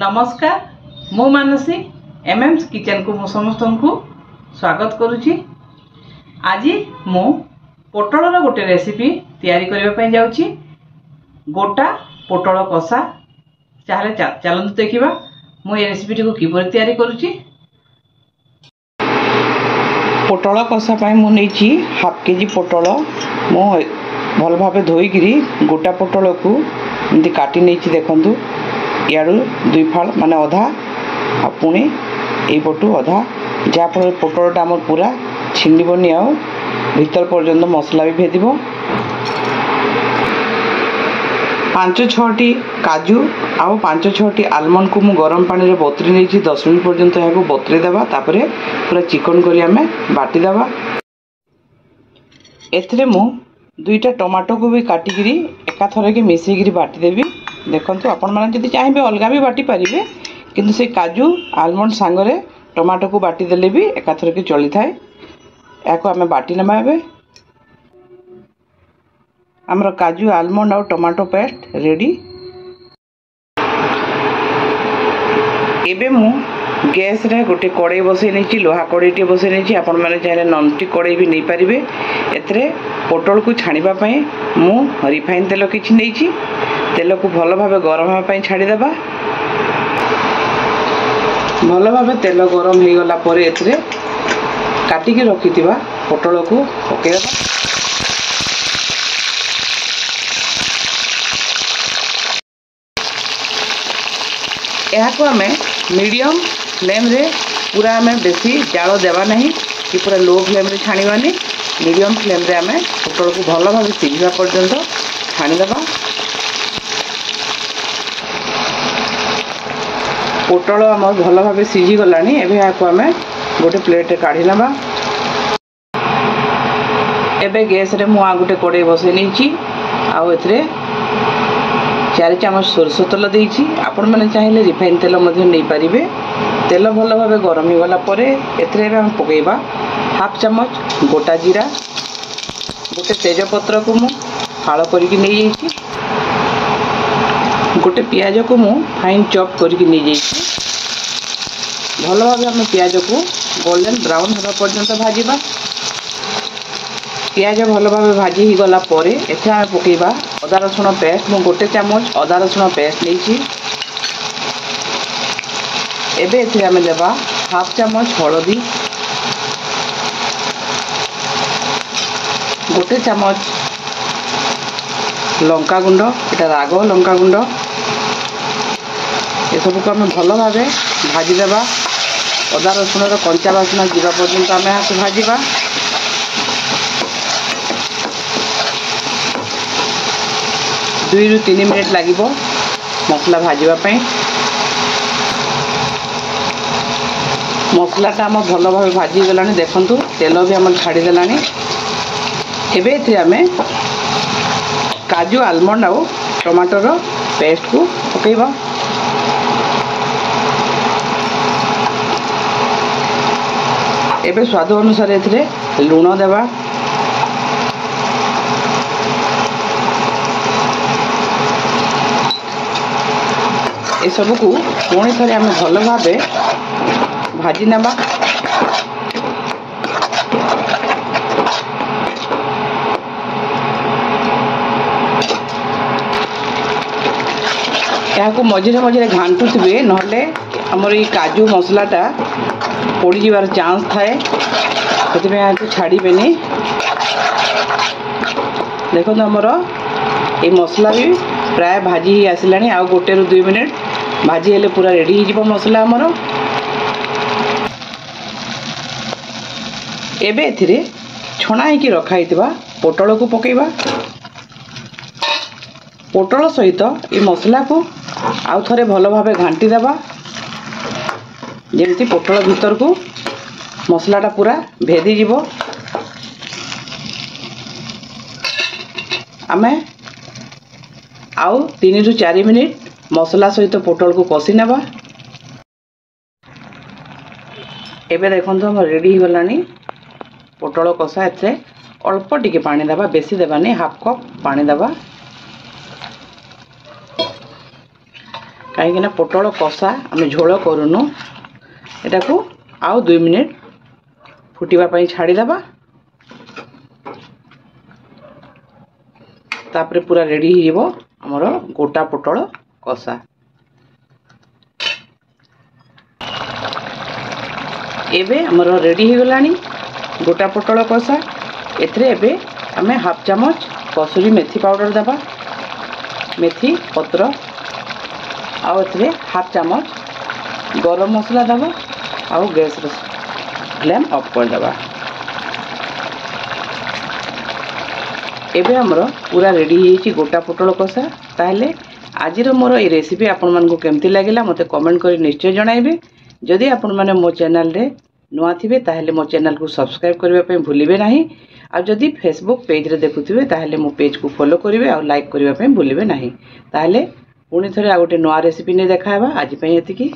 नमस्कार मु मानसी एमएम्स किचन को समस्त को स्वागत करुच्ची। आज मु पोटल गोटे रेसिपी तैयारी करने जाऊँगी। गोटा पोटल कषा चलते देखा मु ये रेसिपी को किपर तैयारी करुच्ची। पोटल कषा मु नहीं हाफ केजी पोटल मु भल भाव धोईकरी गोटा पोटल को एमती काटी नहीं देखु यारू दुई फाड़ माने अधा पुणी यपटू अधा जहाँफल पोटलटा आम पूरा छिंडबनी आ भीतर पर्यंत मसला भी भेद। 5-6टी काजू आउ 5-6टी आलमंड को मु गरम पानी रे बतरी नहीं 10 मिनट पर्यंत यहाँ बतरी देवा तापरे पूरा चिकन करी आमे बाटी देवा। एथिरे मु 2टा टमाटो को भी काटिकी एका थर के मिसेकी बाटी देवी। देखंतु आपण माने जदि चाहिए अलगा भी बाटी पारिबे किंतु से काजू आलमंड सांगरे टमाटो को बाटी देले भी एका थर के चली थाए। याको आमे बाटी नेबा। एबे हमर काजू आलमंड और टमाटो पेस्ट रेडी। एबे मु गैस रे गोटे कड़ाई बसई नहीं लोहा कड़ाईटे बसई नहीं आपण माने चाहे नॉनस्टिक कड़ाई भी नहीं पारिबे। एतरे पोटल को छाणीबा पई मु रिफाइन तेल किछि नहीं तेल को भल भाव गरम होगा छाड़ी देबा। भल भाव तेल गरम हो गला पर एतरे काटिकी रखिथिबा पोटल को पकेइबा। याको आमे मीडियम फ्लेम रे पूरा आमे बेसी जाल देवा नहीं कि पूरा लो फ्लेम रे छाणीबानी। मीडियम फ्लेम रे आमे पोटल को भल भाव सिझिबा पर्यंत छाणी देबा। पोटल आम भल भाव सीझी गलानी। एबे याको आमे गोटे प्लेट काढ़ी नबा। एबे गैस रे मु आ गोटे कड़ाई बसई नहीं आउ एथरे 4 चामच सोरष तेल देइछि। आपण माने चाहिले रिफाइन तेल मध्ये नहीं पारिबे। तेल भल भाव गरम हो गला परे एथरे हम पकेइबा हाफ चामच गोटा जीरा, गोटे तेजपत्र को मु फाड़ करके नहीं जाइछि, गोटे पियाज को मु फाइन चॉप करके नहीं जाइछि। भल भाव हम पियाज को गोल्डन ब्राउन होगा पर्यंत भाजिबा। पियाज भल भाव भाजी ही गला परे एथे हम पकेइबा अदा रसुण पेस्ट। मु गोटे चामच अदा रसुण पेस्ट नहीं। एबे एथे हम देबा हाफ चामच हळदी, गोटे चामच लंका गुंड, एटा राग लंका गुंड। ये सब को हम भल भाव भाजी देबा। अदा रसुण कंचा बासना जीवा पर्यंत आम यहाँ भाजिबा। 2 ରୁ 3 मिनिट लागिबो मसला भाजिबा पई। मसलाटा आम भल भाव भाजी गलानी। देखंतु तेल भी आम छाड़ी देलानी। एबे एथि आमे काजू आलमंड और टमाटर पेस्ट को पकेइबा। एबे स्वाद अनुसार एथरे लूण देबा। ए सब को पुणी थे आम भल भाव भाजी नेबा। यहाँ मझे मझे घांटुवे नहले हमर ये काजू मसलाटा पोड़ी जीवार चांस थाए। से यहाँ छाड़बेनि। देखो हमर ये मसला भी प्राय भाजी ही आसला। आउ 1 ରୁ 2 मिनिट भाजी हेले पूरा रेडी हो मसला हमर। एबे एथिरे छणा ही रखाई पोटल को पकेइबा। पोटल सहित ये मसला को आउ थरे भल भाव घांटी देबा जेमती पोटल भीतर को मसलाटा पूरा भेदी जीवो। आमे आउ 3 ରୁ 4 मिनिट मसला सहित पोटल को कषि नेबा। एबे देखंतु हम रेडी हो गलानी पोटल कषा। एथे अल्प टिके पानी देबा, बेसी देबानी, हाफ कप पानी देबा। कहीं पोटल कषा आम झोल करूनु एटा को आउ 2 मिनिट फुटिबा छाड़ीदेबा तापरे पूरा रेडी हो हमर गोटा पोटल कषा। एबे हमर रेडी हो गलानी गोटा पोटल कषा। एथरे एबे हमें हाफ चामच कसूरी मेथी पाउडर देबा मेथी पत्र आउ एथरे हाफ चामच गरम मसला देबा आउ गैस फ्लेम ऑफ कर देबा। एबे हमर पूरा रेडी होईची गोटा पोटल कषा। ताहले आजिर मोर ये रेसिपी आपण मानको केमती लागिला मते कमेंट करी निश्चय जणाइबे। जदि आपण माने मो चैनल रे नुआ थिबे ताहले मो चैनल को सब्सक्राइब करबा पे भूलिबे नाही। आ जदि फेसबुक पेज रे देखुथिबे ताहले मो पेज को फॉलो करिवे आ लाइक करबा पे भूलिबे नाही। ताहले पुणी थरे आ गोटे नुआ रेसिपी ने देखाबा। आज पई एतिकी।